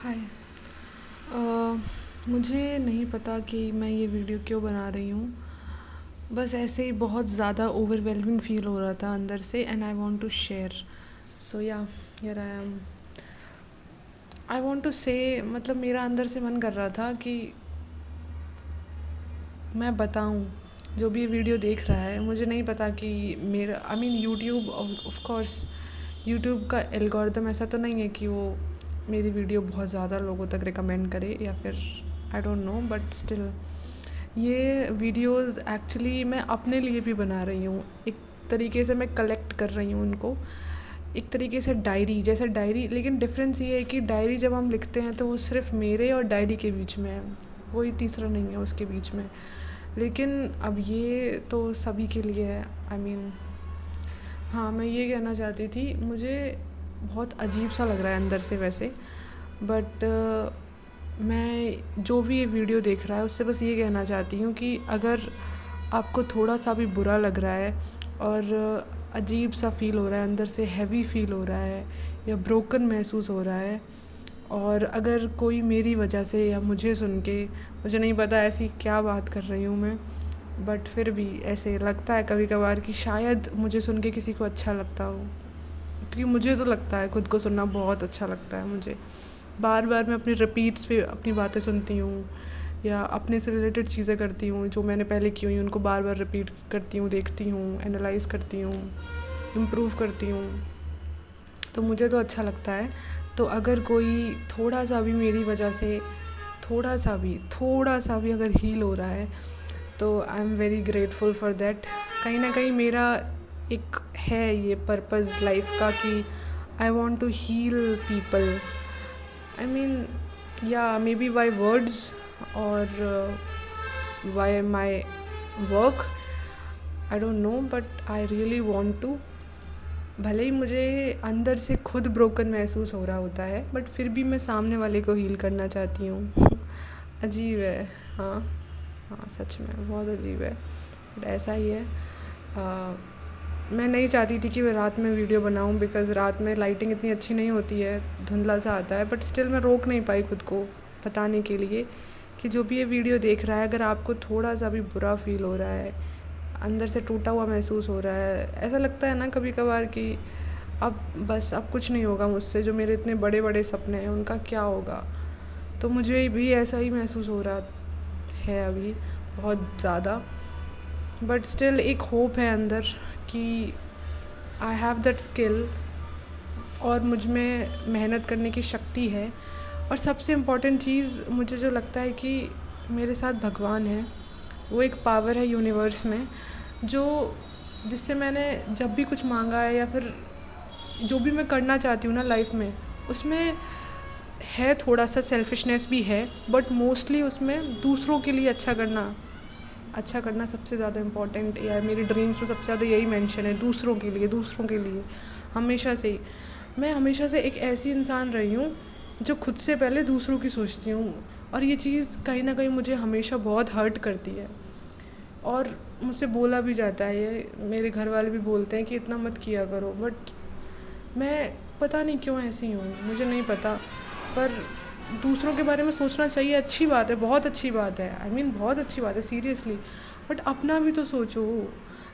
हाय। मुझे नहीं पता कि मैं ये वीडियो क्यों बना रही हूँ। बस ऐसे ही बहुत ज़्यादा ओवरवेलमिंग फ़ील हो रहा था अंदर से and I want to share. So yeah here I am. I want to say मतलब मेरा अंदर से मन कर रहा था कि मैं बताऊँ। जो भी ये वीडियो देख रहा है, मुझे नहीं पता कि मेरा यूट्यूब ऑफ कोर्स यूट्यूब का एल्गोरिदम ऐसा तो नहीं है कि वो मेरी वीडियो बहुत ज़्यादा लोगों तक रिकमेंड करे या फिर आई डोंट नो, बट स्टिल ये वीडियोस एक्चुअली मैं अपने लिए भी बना रही हूँ। एक तरीके से मैं कलेक्ट कर रही हूँ उनको, एक तरीके से डायरी जैसे डायरी। लेकिन डिफरेंस ये है कि डायरी जब हम लिखते हैं तो वो सिर्फ मेरे और डायरी के बीच में है, कोई तीसरा नहीं है उसके बीच में। लेकिन अब ये तो सभी के लिए है। हाँ, मैं ये कहना चाहती थी, मुझे बहुत अजीब सा लग रहा है अंदर से वैसे, बट मैं जो भी ये वीडियो देख रहा है उससे बस ये कहना चाहती हूँ कि अगर आपको थोड़ा सा भी बुरा लग रहा है और अजीब सा फ़ील हो रहा है, अंदर से हैवी फ़ील हो रहा है या ब्रोकन महसूस हो रहा है, और अगर कोई मेरी वजह से या मुझे सुन के, मुझे नहीं पता ऐसी क्या बात कर रही हूँ मैं, बट फिर भी ऐसे लगता है कभी कभार कि शायद मुझे सुन के किसी को अच्छा लगता हो। क्योंकि मुझे तो लगता है खुद को सुनना बहुत अच्छा लगता है मुझे। बार बार मैं अपनी रिपीट्स पे अपनी बातें सुनती हूँ या अपने से रिलेटेड चीज़ें करती हूँ जो मैंने पहले की हुई उनको बार बार रिपीट करती हूँ, देखती हूँ, एनालाइज करती हूँ, इम्प्रूव करती हूँ। तो मुझे तो अच्छा लगता है। तो अगर कोई थोड़ा सा भी मेरी वजह से थोड़ा सा भी अगर हील हो रहा है तो I am very grateful for that. कहीं ना कहीं मेरा एक है ये पर्पज़ लाइफ का कि I want to heal people. या मे बी बाई वर्ड्स और by my work, I don't know, but I really want to. भले ही मुझे अंदर से खुद ब्रोकन महसूस हो रहा होता है, बट फिर भी मैं सामने वाले को हील करना चाहती हूँ। अजीब है। हाँ, हाँ, सच में बहुत अजीब है, बट ऐसा ही है। मैं नहीं चाहती थी कि मैं रात में वीडियो बनाऊं, बिकॉज़ रात में लाइटिंग इतनी अच्छी नहीं होती है, धुंधला सा आता है, बट स्टिल मैं रोक नहीं पाई खुद को बताने के लिए कि जो भी ये वीडियो देख रहा है, अगर आपको थोड़ा सा भी बुरा फील हो रहा है, अंदर से टूटा हुआ महसूस हो रहा है, ऐसा लगता है ना कभी कभार कि अब कुछ नहीं होगा मुझसे, जो मेरे इतने बड़े बड़े सपने हैं उनका क्या होगा। तो मुझे भी ऐसा ही महसूस हो रहा है अभी, बहुत ज़्यादा। बट स्टिल एक होप है अंदर कि आई हैव दैट स्किल और मुझ में मेहनत करने की शक्ति है। और सबसे इम्पॉर्टेंट चीज़ मुझे जो लगता है कि मेरे साथ भगवान है, वो एक पावर है यूनिवर्स में, जो जिससे मैंने जब भी कुछ मांगा है या फिर जो भी मैं करना चाहती हूँ ना लाइफ में, उसमें है थोड़ा सा सेल्फिशनेस भी है, बट मोस्टली उसमें दूसरों के लिए अच्छा करना सबसे ज़्यादा इम्पॉर्टेंट। या मेरी ड्रीम्स में सबसे ज़्यादा यही मेंशन है, दूसरों के लिए हमेशा से ही। मैं हमेशा से एक ऐसी इंसान रही हूँ जो खुद से पहले दूसरों की सोचती हूँ, और ये चीज़ कहीं ना कहीं मुझे हमेशा बहुत हर्ट करती है। और मुझसे बोला भी जाता है, ये मेरे घर वाले भी बोलते हैं कि इतना मत किया करो, बट मैं पता नहीं क्यों ऐसी हूँ, मुझे नहीं पता। पर दूसरों के बारे में सोचना चाहिए, अच्छी बात है, बहुत अच्छी बात है, बहुत अच्छी बात है सीरियसली, बट अपना भी तो सोचो।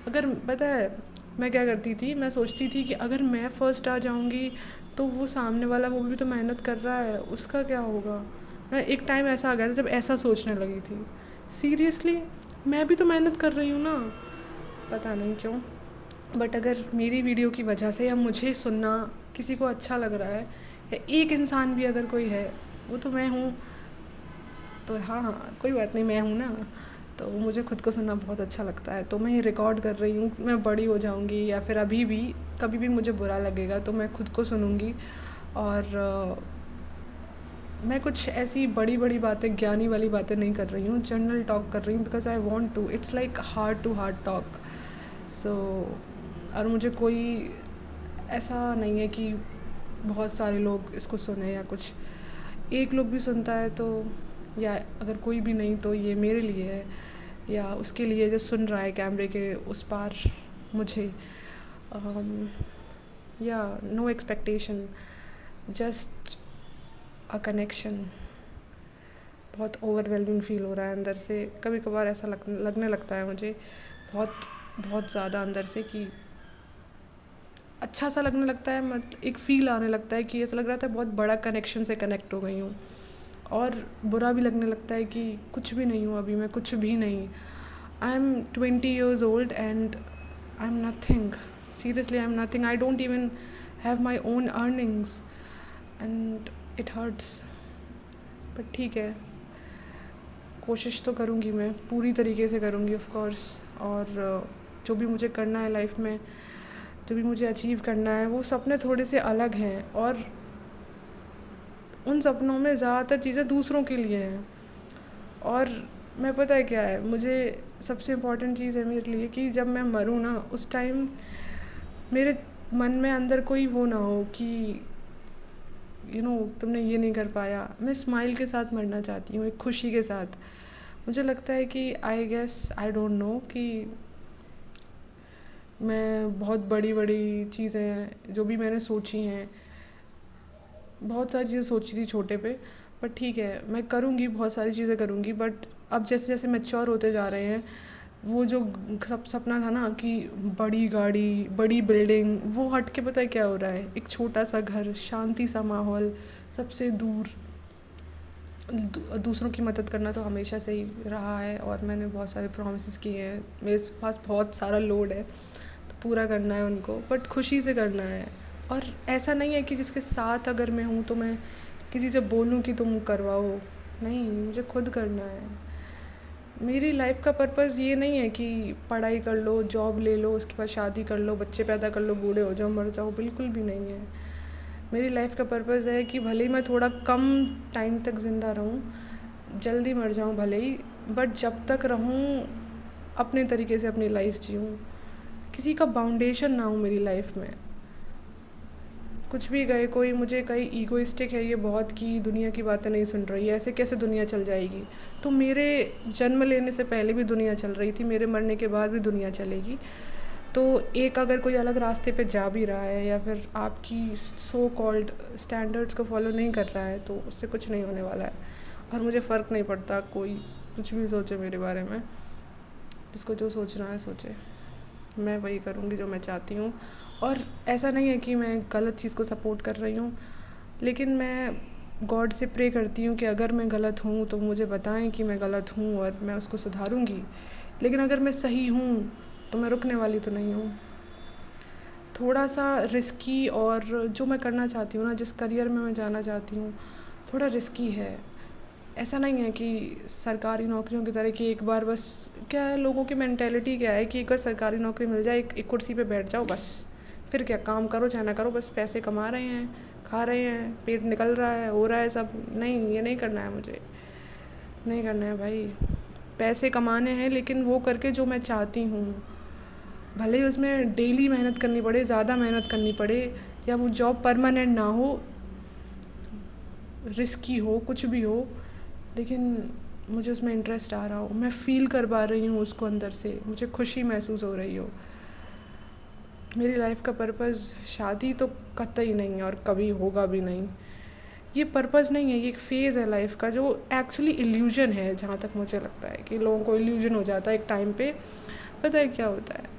अगर पता है मैं क्या करती थी, मैं सोचती थी कि अगर मैं फ़र्स्ट आ जाऊँगी तो वो सामने वाला, वो भी तो मेहनत कर रहा है, उसका क्या होगा। मैं एक टाइम ऐसा आ गया था जब ऐसा सोचने लगी थी। सीरियसली, मैं भी तो मेहनत कर रही हूँ ना, पता नहीं क्यों। बट अगर मेरी वीडियो की वजह से या मुझे सुनना किसी को अच्छा लग रहा है, या एक इंसान भी अगर कोई है, वो तो मैं हूँ। तो हाँ, हाँ, कोई बात नहीं, मैं हूँ ना। तो मुझे खुद को सुनना बहुत अच्छा लगता है, तो मैं ये रिकॉर्ड कर रही हूँ। मैं बड़ी हो जाऊँगी या फिर अभी भी कभी भी मुझे बुरा लगेगा तो मैं खुद को सुनूँगी। और मैं कुछ ऐसी बड़ी बड़ी बातें, ज्ञानी वाली बातें नहीं कर रही हूँ, जनरल टॉक कर रही हूँ, because I want to, it's like heart to heart talk. So और मुझे कोई ऐसा नहीं है कि बहुत सारे लोग इसको सुने या कुछ, एक लोग भी सुनता है तो, या अगर कोई भी नहीं तो ये मेरे लिए है, या उसके लिए जो सुन रहा है कैमरे के उस पार मुझे। या no expectation, just a connection, बहुत ओवरवेलमिंग फ़ील हो रहा है अंदर से। कभी कभार ऐसा लगने लगता है मुझे बहुत बहुत ज़्यादा अंदर से कि अच्छा सा लगने लगता है, मत एक फ़ील आने लगता है कि ऐसा लग रहा था बहुत बड़ा कनेक्शन से कनेक्ट हो गई हूँ। और बुरा भी लगने लगता है कि कुछ भी नहीं हूँ अभी, मैं कुछ भी नहीं। I am 20 years old and I am nothing, seriously I am nothing, I don't even have my own earnings and it hurts. But ठीक है, कोशिश तो करूँगी, मैं पूरी तरीके से करूँगी ऑफ कोर्स। और जो भी मुझे करना है लाइफ में, जो भी मुझे अचीव करना है, वो सपने थोड़े से अलग हैं और उन सपनों में ज़्यादातर चीज़ें दूसरों के लिए हैं। और मैं पता है क्या है, मुझे सबसे इम्पॉर्टेंट चीज़ है मेरे लिए कि जब मैं मरूँ ना, उस टाइम मेरे मन में अंदर कोई वो ना हो कि तुमने ये नहीं कर पाया। मैं स्माइल के साथ मरना चाहती हूँ, एक खुशी के साथ। मुझे लगता है कि आई डोंट नो कि मैं बहुत बड़ी बड़ी चीज़ें जो भी मैंने सोची हैं, बहुत सारी चीज़ें सोची थी छोटे पे, बट ठीक है मैं करूँगी, बहुत सारी चीज़ें करूँगी। बट अब जैसे जैसे मैच्योर होते जा रहे हैं, वो जो सपना था ना कि बड़ी गाड़ी, बड़ी बिल्डिंग, वो हट के पता है क्या हो रहा है, एक छोटा सा घर, शांति सा माहौल, सबसे दूर। दूसरों की मदद करना तो हमेशा से ही रहा है और मैंने बहुत सारे प्रॉमिसेस किए हैं। मेरे पास बहुत सारा लोड है तो पूरा करना है उनको, बट खुशी से करना है। और ऐसा नहीं है कि जिसके साथ अगर मैं हूँ तो मैं किसी से बोलूँ कि तुम करवाओ, नहीं, मुझे खुद करना है। मेरी लाइफ का पर्पज़ ये नहीं है कि पढ़ाई कर लो, जॉब ले लो, उसके बाद शादी कर लो, बच्चे पैदा कर लो, बूढ़े हो जाओ, मर जाओ, बिल्कुल भी नहीं है। मेरी लाइफ का पर्पज़ है कि भले ही मैं थोड़ा कम टाइम तक ज़िंदा रहूँ, जल्दी मर जाऊँ भले ही, बट जब तक रहूँ अपने तरीके से अपनी लाइफ जीऊँ, किसी का बाउंडेशन ना हो मेरी लाइफ में। कुछ भी कहे कोई, मुझे कहीं ईगोइस्टिक है ये बहुत कि दुनिया की बातें नहीं सुन रही है, ऐसे कैसे दुनिया चल जाएगी। तो मेरे जन्म लेने से पहले भी दुनिया चल रही थी, मेरे मरने के बाद भी दुनिया चलेगी। तो एक अगर कोई अलग रास्ते पे जा भी रहा है या फिर आपकी सो कॉल्ड स्टैंडर्ड्स को फॉलो नहीं कर रहा है, तो उससे कुछ नहीं होने वाला है। और मुझे फ़र्क नहीं पड़ता कोई कुछ भी सोचे मेरे बारे में, जिसको जो सोचना है सोचे, मैं वही करूँगी जो मैं चाहती हूँ। और ऐसा नहीं है कि मैं गलत चीज़ को सपोर्ट कर रही हूँ, लेकिन मैं गॉड से प्रे करती हूँ कि अगर मैं गलत हूँ तो मुझे बताएं कि मैं गलत हूँ और मैं उसको सुधारूँगी। लेकिन अगर मैं सही हूँ तो मैं रुकने वाली तो नहीं हूँ। थोड़ा सा रिस्की, और जो मैं करना चाहती हूँ ना, जिस करियर में मैं जाना चाहती हूँ, थोड़ा रिस्की है। ऐसा नहीं है कि सरकारी नौकरियों की तरह कि एक बार बस, क्या है लोगों की मेंटेलिटी क्या है कि एक बार सरकारी नौकरी मिल जाए, एक कुर्सी पे बैठ जाओ बस, फिर क्या, काम करो चाहे ना करो, बस पैसे कमा रहे हैं, खा रहे हैं, पेट निकल रहा है, हो रहा है सब। नहीं, ये नहीं करना है मुझे, नहीं करना है भाई। पैसे कमाने हैं लेकिन वो करके जो मैं चाहती हूँ, भले ही उसमें डेली मेहनत करनी पड़े, ज़्यादा मेहनत करनी पड़े, या वो जॉब परमानेंट ना हो, रिस्की हो, कुछ भी हो, लेकिन मुझे उसमें इंटरेस्ट आ रहा हो, मैं फ़ील कर पा रही हूँ उसको अंदर से, मुझे खुशी महसूस हो रही हो। मेरी लाइफ का पर्पज़ शादी तो कतई नहीं है और कभी होगा भी नहीं। ये पर्पज़ नहीं है, ये एक फ़ेज़ है लाइफ का, जो एक्चुअली इल्यूजन है। जहाँ तक मुझे लगता है कि लोगों को इल्यूजन हो जाता है एक टाइम पे। पता है क्या होता है,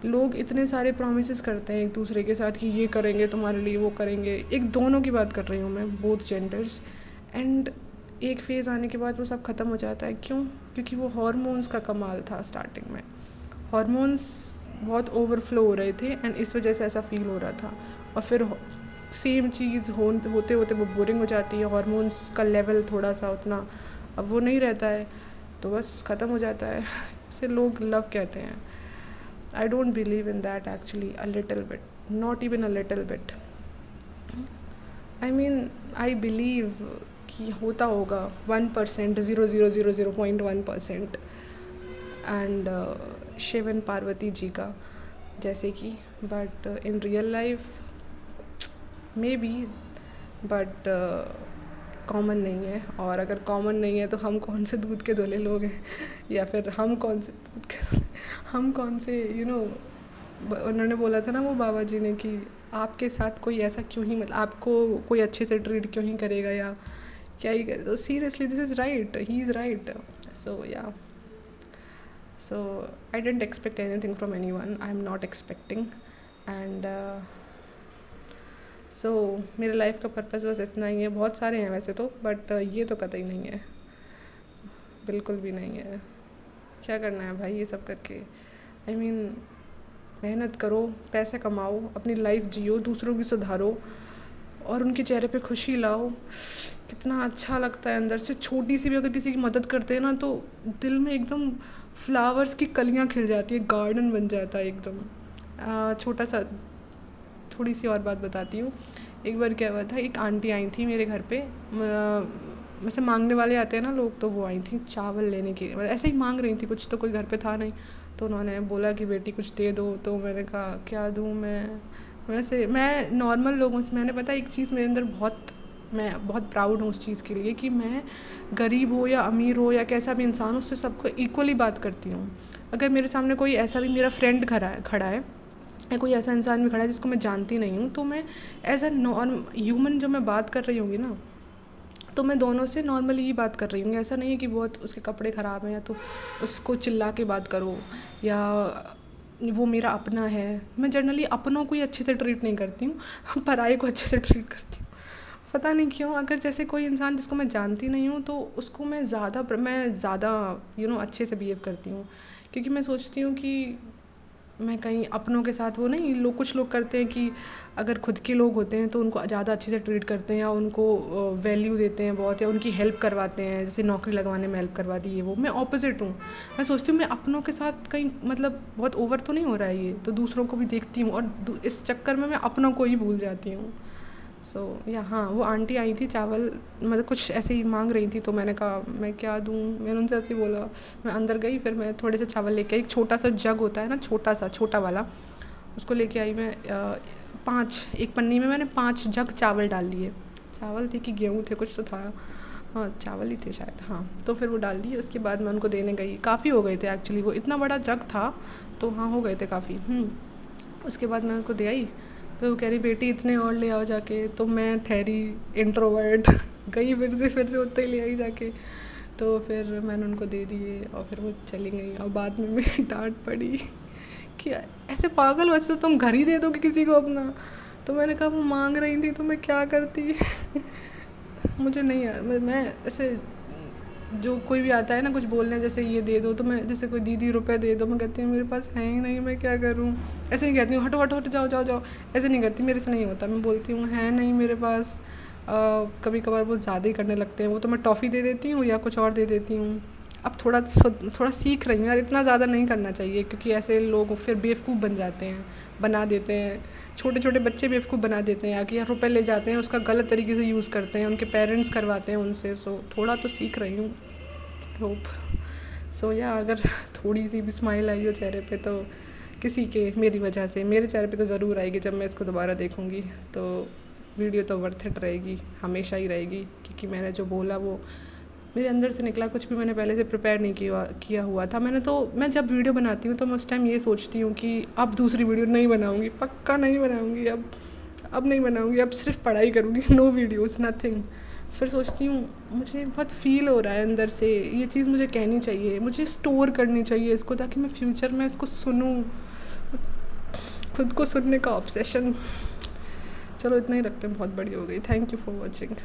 लोग इतने सारे प्रॉमिसेस करते हैं एक दूसरे के साथ कि ये करेंगे तुम्हारे लिए, वो करेंगे, एक दोनों की बात कर रही हूँ मैं, बोथ जेंडर्स। एंड एक फ़ेज़ आने के बाद वो सब ख़त्म हो जाता है। क्यों? क्योंकि वो हार्मोन्स का कमाल था स्टार्टिंग में, हार्मोन्स बहुत ओवरफ्लो हो रहे थे एंड इस वजह से ऐसा फ़ील हो रहा था। और फिर सेम चीज़ होते होते वो बोरिंग हो जाती है, हार्मोन्स का लेवल थोड़ा सा उतना अब वो नहीं रहता है, तो बस ख़त्म हो जाता है। इसे लोग लव कहते हैं। I don't believe in that actually a little bit, not even a little bit. I mean I believe कि होता होगा 1%, 0.1%, एंड शिव एंड पार्वती जी का जैसे कि, but in real life may be, but common नहीं है। और अगर कॉमन नहीं है तो हम कौन से दूध के धुले लोग हैं या फिर हम कौन से दूध के हम कौन से उन्होंने बोला था ना वो बाबा जी ने कि आपके साथ कोई ऐसा क्यों ही, मतलब आपको कोई अच्छे से ट्रीट क्यों ही करेगा या क्या ही करे, तो seriously this is right, he is right. So yeah, so I don't expect anything from anyone, I am not expecting. And so मेरे लाइफ का पर्पज़ बस इतना ही है. बहुत सारे हैं वैसे तो, बट ये तो कतई नहीं है, बिल्कुल भी नहीं है. क्या करना है भाई ये सब करके? आई मीन मेहनत करो, पैसे कमाओ, अपनी लाइफ जियो, दूसरों की सुधारो और उनके चेहरे पे खुशी लाओ. कितना अच्छा लगता है अंदर से. छोटी सी भी अगर किसी की मदद करते हैं ना तो दिल में एकदम फ्लावर्स की कलियां खिल जाती है, गार्डन बन जाता है एकदम. छोटा सा थोड़ी सी और बात बताती हूँ. एक बार क्या हुआ था, एक आंटी आई थी मेरे घर पे. वैसे मांगने वाले आते हैं ना लोग, तो वो आई थी चावल लेने के, मतलब ऐसे ही मांग रही थी, कुछ तो कोई घर पे था नहीं. तो उन्होंने बोला कि बेटी कुछ दे दो. तो मैंने कहा क्या दूँ मैं. वैसे मैं नॉर्मल लोगों से, मैंने पता एक चीज़ मेरे अंदर मैं बहुत प्राउड हूँ उस चीज़ के लिए कि मैं गरीब हो या अमीर हो या कैसा भी इंसान हो, उससे सबको इक्वली बात करती हूँ. अगर मेरे सामने कोई ऐसा भी मेरा फ्रेंड खड़ा है या कोई ऐसा इंसान भी खड़ा है जिसको मैं जानती नहीं हूँ, तो मैं एज अ ह्यूमन जो मैं बात कर रही होंगी ना, तो मैं दोनों से नॉर्मली ही बात कर रही हूँ. ऐसा नहीं है कि बहुत उसके कपड़े ख़राब हैं या तो उसको चिल्ला के बात करो या वो मेरा अपना है. मैं जनरली अपनों को ही अच्छे से ट्रीट नहीं करती हूँ, पराये को अच्छे से ट्रीट करती हूँ. पता नहीं क्यों. अगर जैसे कोई इंसान जिसको मैं जानती नहीं हूँ तो उसको मैं ज़्यादा अच्छे से बिहेव करती हूँ, क्योंकि मैं सोचती हूँ कि मैं कहीं अपनों के साथ वो नहीं, कुछ लोग करते हैं कि अगर खुद के लोग होते हैं तो उनको ज़्यादा अच्छे से ट्रीट करते हैं या उनको वैल्यू देते हैं बहुत, या उनकी हेल्प करवाते हैं, जैसे नौकरी लगवाने में हेल्प करवा दी है वो. मैं ऑपोजिट हूँ. मैं सोचती हूँ मैं अपनों के साथ कहीं मतलब बहुत ओवर तो नहीं हो रहा है ये, तो दूसरों को भी देखती हूँ और इस चक्कर में मैं अपनों को ही भूल जाती हूँ. सो या हाँ, वो आंटी आई थी चावल, मतलब कुछ ऐसे ही मांग रही थी, तो मैंने कहा मैं क्या दूँ. मैंने उनसे ऐसे ही बोला. मैं अंदर गई, फिर मैं थोड़े से चावल लेके आई. एक छोटा सा जग होता है ना, छोटा वाला, उसको लेके आई मैं. 5 एक पन्नी में मैंने 5 जग चावल डाल लिए. चावल थे कि गेहूँ थे, कुछ तो था, हाँ चावल ही थे शायद, हाँ. तो फिर वो डाल दिए. उसके बाद मैं उनको देने गई. काफ़ी हो गए थे एक्चुअली, वो इतना बड़ा जग था, तो हाँ हो गए थे काफ़ी. उसके बाद मैं उनको दे आई. फिर वो कह रही बेटी इतने और ले आओ जाके. तो मैं ठहरी इंट्रोवर्ट गई, फिर से उतने ही ले आई जाके. तो फिर मैंने उनको दे दिए और फिर वो चली गई. और बाद में मेरी डांट पड़ी कि ऐसे पागल हो, ऐसे तो तुम घर ही दे दोगे किसी को अपना. तो मैंने कहा वो मांग रही थी तो मैं क्या करती. मुझे नहीं यार, मैं ऐसे जो कोई भी आता है ना कुछ बोलने, जैसे ये दे दो, तो मैं जैसे कोई दीदी रुपए दे दो, मैं कहती हूँ मेरे पास है ही नहीं, मैं क्या करूँ. ऐसे नहीं कहती हूँ हटो हटो हटो जाओ जाओ जाओ, ऐसे नहीं करती, मेरे से नहीं होता. मैं बोलती हूँ है नहीं मेरे पास. कभी कभार वो ज़्यादा ही करने लगते हैं वो, तो मैं टॉफ़ी दे देती हूँ या कुछ और दे देती हूँ. अब थोड़ा सीख रही हूँ यार, इतना ज़्यादा नहीं करना चाहिए, क्योंकि ऐसे लोग फिर बेवकूफ़ बना देते हैं. छोटे छोटे बच्चे बेवकूफ़ बना देते हैं, कि यार रुपए ले जाते हैं, उसका गलत तरीके से यूज़ करते हैं, उनके पेरेंट्स करवाते हैं उनसे. सो थोड़ा तो सीख रही हूँ, होप. सो या अगर थोड़ी सी भी स्माइल आई हो चेहरे पे, तो किसी के मेरी वजह से, मेरे चेहरे पे तो ज़रूर आएगी जब मैं इसको दोबारा देखूँगी. तो वीडियो तो वर्थ इट रहेगी, हमेशा ही रहेगी, क्योंकि मैंने जो बोला वो मेरे अंदर से निकला. कुछ भी मैंने पहले से प्रिपेयर नहीं किया हुआ था. मैं जब वीडियो बनाती हूँ तो मैं उस टाइम ये सोचती हूँ कि अब दूसरी वीडियो नहीं बनाऊँगी, पक्का नहीं बनाऊँगी, अब नहीं बनाऊँगी, अब सिर्फ पढ़ाई करूँगी, नो वीडियोज़, नथिंग. फिर सोचती हूँ मुझे बहुत फ़ील हो रहा है अंदर से, ये चीज़ मुझे कहनी चाहिए, मुझे स्टोर करनी चाहिए इसको, ताकि मैं फ्यूचर में इसको सुनूँ. खुद को सुनने का ऑब्सेशन. चलो इतना ही रखते हैं, बहुत बड़ी हो गई. Thank you for watching.